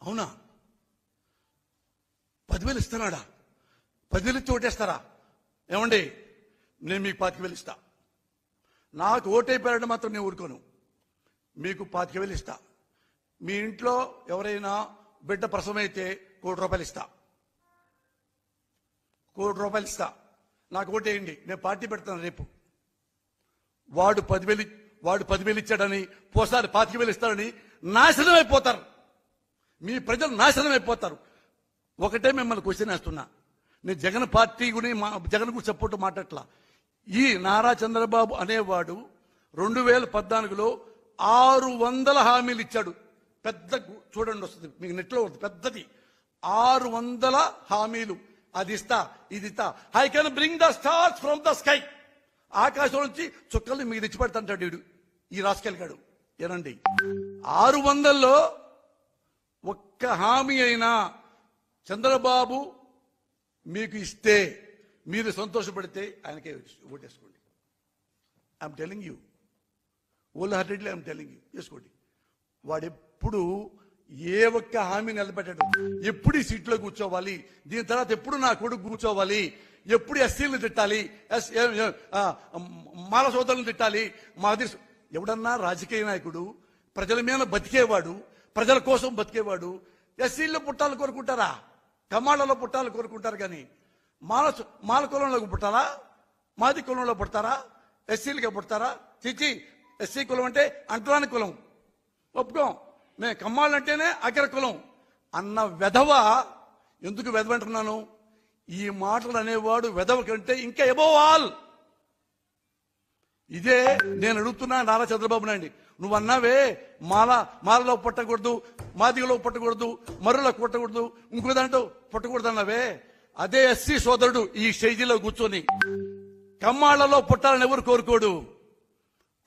అవునా? 10,000 ఇస్తున్నాడా? 10,000 ఇచ్చి ఓటేస్తారా? ఏమండి, నేను మీకు 25,000 ఇస్తా. నాకు ఓటైపోయారంటే మాత్రం నేను ఊరుకోను. మీకు 25,000 ఇస్తా. మీ ఇంట్లో ఎవరైనా బిడ్డ ప్రసవమైతే ₹1,00,00,000 ఇస్తా. ₹1,00,00,000 ఇస్తా. నాకు ఓటేయండి, నేను పార్టీ పెడతాను రేపు. వాడు 10,000 ఇచ్చాడని, పోసారి 25,000 ఇస్తాడని నాశనం అయిపోతారు. మీ ప్రజలు నాశనం అయిపోతారు. ఒకటే మిమ్మల్ని క్వశ్చన్ వేస్తున్నా. నేను జగన్ పార్టీ గురించి, జగన్ గురించి సపోర్ట్ మాట్లాడట్లా. ఈ నారా చంద్రబాబు అనేవాడు 2014లో 600 హామీలు ఇచ్చాడు. పెద్ద చూడండి, వస్తుంది మీకు నెట్లో, పెద్దది 600 హామీలు. అది ఇస్తా, ఇది ఇస్తా. I can bring the stars from the sky. ఆకాశం నుంచి చుక్కల్ని మీకు తెచ్చిపెడతాంటాడు వీడు, ఈ రాసుకెళ్ళాడు. ఏనండి, 600లో ఒక్క హామీ అయినా చంద్రబాబు మీకు ఇస్తే, మీరు సంతోషపడితే ఆయనకే ఓటేసుకోండి. I'm telling you, whole heartedly I'm telling you, చేసుకోండి. వాడెప్పుడు ఏ ఒక్క హామీ నిలబెట్టాడు? ఎప్పుడు ఈ సీట్లో కూర్చోవాలి, దీని తర్వాత ఎప్పుడు నా కొడుకు కూర్చోవాలి, ఎప్పుడు ఎస్సీలను తిట్టాలి, మాల సోదరులను తిట్టాలి. మాది ఎవడన్నా రాజకీయ నాయకుడు ప్రజల మీద బతికేవాడు, ప్రజల కోసం బతికేవాడు ఎస్సీల్లో పుట్టాలు కోరుకుంటారా? కమాళ్ళలో పుట్టాలు కోరుకుంటారు. కానీ మాల కులంలోకి పుట్టాలా? మాది కులంలో పుడతారా? ఎస్సీలుగా పుడతారా? చిచి, ఎస్సీ కులం అంటే అంటరాని కులం, ఒప్పుకోం. మేము కమ్మాళ్ళు అంటేనే అగ్ర కులం అన్న వెధవ. ఎందుకు వెధవ అంటున్నాను? ఈ మాటలు అనేవాడు వెధవ కంటే ఇంకా ఎబోవ్ ఆల్. ఇదే నేను అడుగుతున్నా నారా చంద్రబాబు నాయుడు. నువ్వు అన్నావే మాలలో పుట్టకూడదు, మాదిగలో పుట్టకూడదు, మరులో పుట్టకూడదు, ఇంకో దాంట్లో పుట్టకూడదు అన్నావే. అదే ఎస్సీ సోదరుడు ఈ స్టేజీలో కూర్చొని కమ్మాళ్లలో పుట్టాలని ఎవరు కోరుకోడు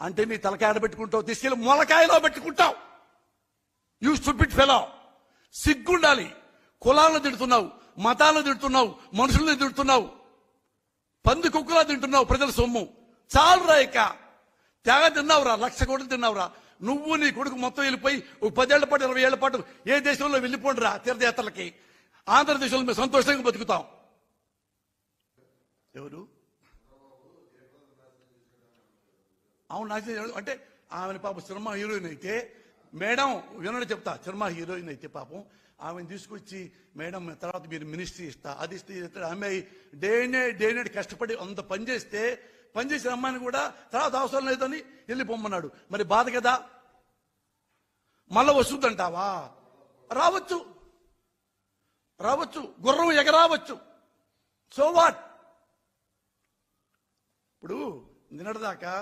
అంటే నీ తలకాయ పెట్టుకుంటావు, తీసుకెళ్లి మొలకాయలో పెట్టుకుంటావు. You stupid fellow. సిగ్గుండాలి. కులాలను తిడుతున్నావు, మతాలను తిడుతున్నావు, మనుషుల్ని తిడుతున్నావు, పంది కుక్కలా తింటున్నావు ప్రజల సొమ్ము. చాలురా, ఇక త్యాగ తిన్నావురా, 1,00,000 కోట్లు తిన్నావురా. నువ్వు నీ కొడుకు మొత్తం వెళ్ళిపోయి 10 ఏళ్ల పాటు 20 ఏళ్ల పాటు ఏ దేశంలో వెళ్ళిపోండిరా తీర్థయాత్రలకి. ఆంధ్రదేశంలో మేము సంతోషంగా బతుకుతాం. ఎవరు? అవును, అంటే ఆమెను పాపం సినిమా హీరోయిన్ అయితే, మేడం వినని చెప్తా, సినిమా హీరోయిన్ అయితే పాపం ఆమెను తీసుకొచ్చి, మేడం తర్వాత మీరు మినిస్ట్రీ ఇస్తా, అది ఇస్తే ఆమె డే నైట్ కష్టపడి అంత పనిచేసిన అమ్మాయిని కూడా తర్వాత అవసరం లేదని వెళ్ళిపోమ్మన్నాడు. మరి బాధ కదా. మళ్ళా వస్తుందంటావా? రావచ్చు, గుర్రం ఎగరావచ్చు. So what? ఇప్పుడు నిన్నటిదాకా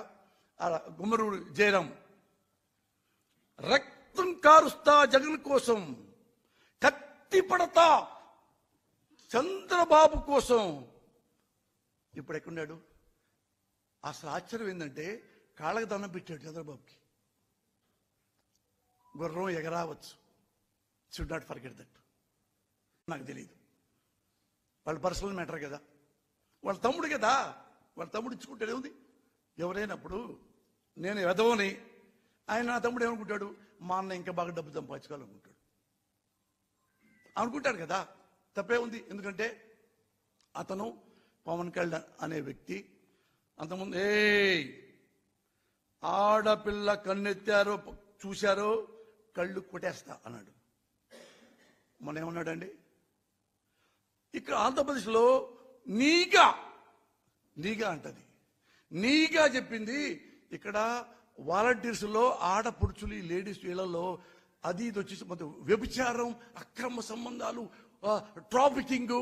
గుమ్మరూరు జయరాం రక్తం కారుస్తా జగన్ కోసం, కత్తి పడతా చంద్రబాబు కోసం. ఇప్పుడు ఎక్కడున్నాడు? అసలు ఆశ్చర్యం ఏంటంటే కాళ్ళకి దండం పెట్టాడు చంద్రబాబుకి. గుర్రం ఎగరావచ్చు, షుడ్ నాట్ ఫర్గెట్ దట్. నాకు తెలియదు, వాళ్ళ పర్సనల్ మ్యాటర్ కదా, వాళ్ళ తమ్ముడు కదా, వాళ్ళ తమ్ముడు ఇచ్చుకుంటాడు. ఏముంది? ఎవరైనప్పుడు నేను ఎదవని, ఆయన నా తమ్ముడు ఏమనుకుంటాడు? మా అన్న ఇంకా బాగా డబ్బు సంపాదించుకోవాలనుకుంటాడు, అనుకుంటాడు కదా. తప్పే ఉంది. ఎందుకంటే అతను పవన్ కళ్యాణ్ అనే వ్యక్తి అంతకుముందు ఆడపిల్ల కన్నెత్తారో చూశారో కళ్ళు కొట్టేస్తా అన్నాడు. మొన్న ఏమన్నాడండి? ఇక్కడ ఆంధ్రప్రదేశ్లో నీగా అంటది, నీగా చెప్పింది. ఇక్కడ వాలంటీర్స్ లో ఆడపుడుచులు, లేడీస్ వీళ్ళలో అది ఇది వచ్చేసి మొత్తం వ్యభిచారం, అక్రమ సంబంధాలు, ట్రాఫికింగ్.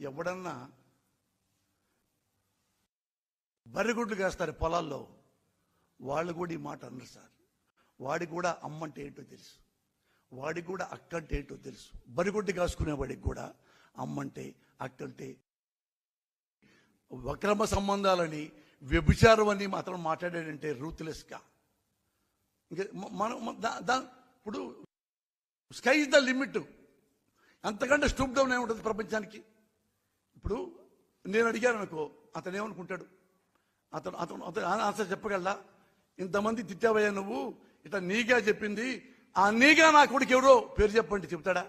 ఎవడన్నా బర్రెగుడ్లు కాస్తారు పొలాల్లో, వాళ్ళు కూడా ఈ మాట అన్నారు సార్. వాడికి కూడా అమ్మంటే ఏంటో తెలుసు, వాడికి కూడా అక్క అంటే ఏంటో తెలుసు. బరిగొడ్డి కాసుకునేవాడికి కూడా అమ్మంటే అక్కంటే, అక్రమ సంబంధాలని, వ్యభిచారం అని మాత్రం మాట్లాడాడంటే రూత్లెస్గా. ఇంకా మనం ఇప్పుడు స్కై ఇస్ ద లిమిట్. అంతకంటే స్టూప్ డౌన్ ఏముంటుంది ప్రపంచానికి? ఇప్పుడు నేను అడిగాను అనుకో, అతను ఏమనుకుంటాడు? అతను ఆన్సర్ చెప్పగలరా? ఇంతమంది తిట్టావయ్యా నువ్వు, ఇట్లా నీగా చెప్పింది ఆ నీగా నా కొడుకు ఎవరో పేరు చెప్పండి, చెప్తాడా?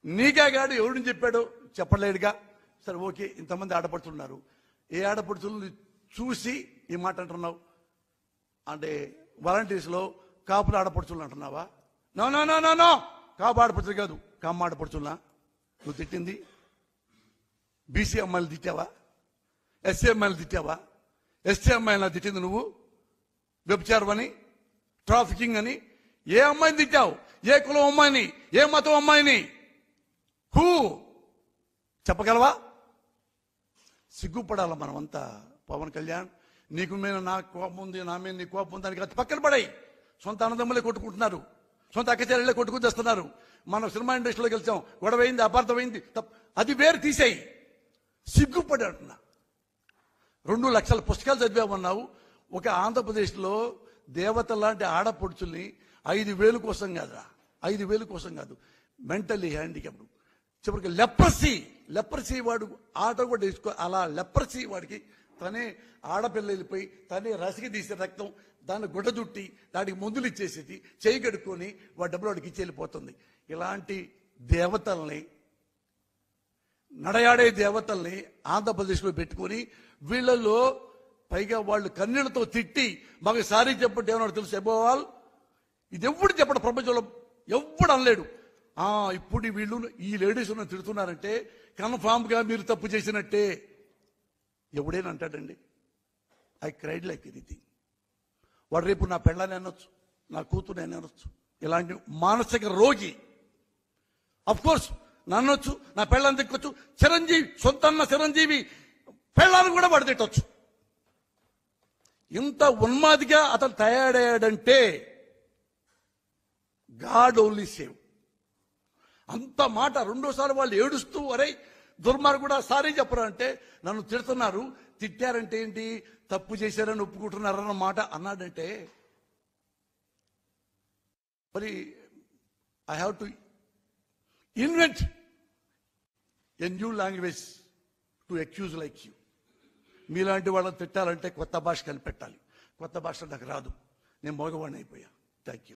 నీగా గాడు ఎవరిని చెప్పాడో చెప్పలేడుగా. సరే ఓకే, ఇంతమంది ఆడపడుతున్నారు, ఏ ఆడపడుతులను చూసి ఈ మాట అంటున్నావు? అంటే వాలంటీర్స్లో కాపులు ఆడపడుచులు అంటున్నావా? No no no no no, కాపు ఆడపడుచులు కాదు, కమ్మ ఆడపడుచులా నువ్వు తిట్టింది. బీసీ అమ్మాయిలు తిట్టావా? ఎస్సీ అమ్మాయిలు తిట్టావా? ఎస్టీ అమ్మాయిలా తిట్టింది నువ్వు? వ్యభిచారం అని, ట్రాఫికింగ్ అని ఏ అమ్మాయిని తిట్టావు? ఏ కులం అమ్మాయిని, ఏ మతం అమ్మాయిని? హూ చెప్పగలవా? సిగ్గుపడాల మనమంతా. పవన్ కళ్యాణ్, నీకు మీద నాకు కోపం ఉంది, నా మీద నీ కోపం ఉంది, దానికి పక్కన పడాయి. సొంత అన్నదమ్ములే కొట్టుకుంటున్నారు, సొంత అక్కచెల్లెళ్ళే కొట్టుకుని తెస్తున్నారు. మనం సినిమా ఇండస్ట్రీలోకి వెళ్తాం, గొడవైంది, అపార్థమైంది, అది వేరు తీసేయి. సిగ్గుపడి అంటున్నా. 2 లక్షల పుస్తకాలు చదివామన్నావు. ఒక ఆంధ్రప్రదేశ్లో దేవత లాంటి ఆడపడుచుల్ని 5,000 కోసం కాదురా, 5,000 కోసం కాదు, మెంటల్లీ హ్యాండిక్యాప్డ్, చివరికి లెప్రసీ వాడు ఆటో కూడా వేసుకో, అలా లెప్రసీ వాడికి తనే ఆడపిల్ల వెళ్ళిపోయి తనే రసికి తీసే రక్తం దాన్ని గుడ్డ చుట్టి దానికి మందులు ఇచ్చేసేది, చేయి కడుక్కొని వాడి డబ్బులు వాడికి ఇచ్చి వెళ్ళిపోతుంది. ఇలాంటి దేవతల్ని, నడయాడే దేవతల్ని ఆంధ్రప్రదేశ్లో పెట్టుకొని వీళ్ళల్లో పైగా వాళ్ళు కన్నీళ్లతో తిట్టి మాకు సారీ చెప్పండి ఏమన్నా తెలుసు ఎబోవాల్, ఇది ఎవ్వడు చెప్పడు ప్రపంచంలో, ఎవ్వడు అనలేడు. ఇప్పుడు వీళ్ళు ఈ లేడీస్ తిడుతున్నారంటే కన్ఫామ్ గా మీరు తప్పు చేసినట్టే. ఎవడేనా అంటాడండి? I cried like anything. వాడు రేపు నా పెళ్ళాన్ని అనొచ్చు, నా కూతురు అని అనొచ్చు. ఇలాంటి మానసిక రోగి అఫ్ కోర్స్ నన్నొచ్చు, నా పెళ్ళాన్ని తిట్టొచ్చు. చిరంజీవి, సొంతన్న చిరంజీవి పెళ్ళాన్ని కూడా వాడు తిట్టొచ్చు. ఇంత ఉన్మాదిగా అతను తయారయ్యాడంటే గాడ్ ఓన్లీ సేవ్. అంత మాట. రెండోసారి వాళ్ళు ఏడుస్తూ అరే దుర్మార్గుడు కూడా సారీ చెప్పరా అంటే, నన్ను తిడుతున్నారు, తిట్టారంటే ఏంటి, తప్పు చేశారని ఒప్పుకుంటున్నారన్న మాట అన్నాడంటే, మరి I have to invent a new language to accuse like you. మీలాంటి వాళ్ళని తిట్టాలంటే కొత్త భాష కనిపెట్టాలి. కొత్త భాష నాకు రాదు, నేను మగవాడిని అయిపోయా. Thank you.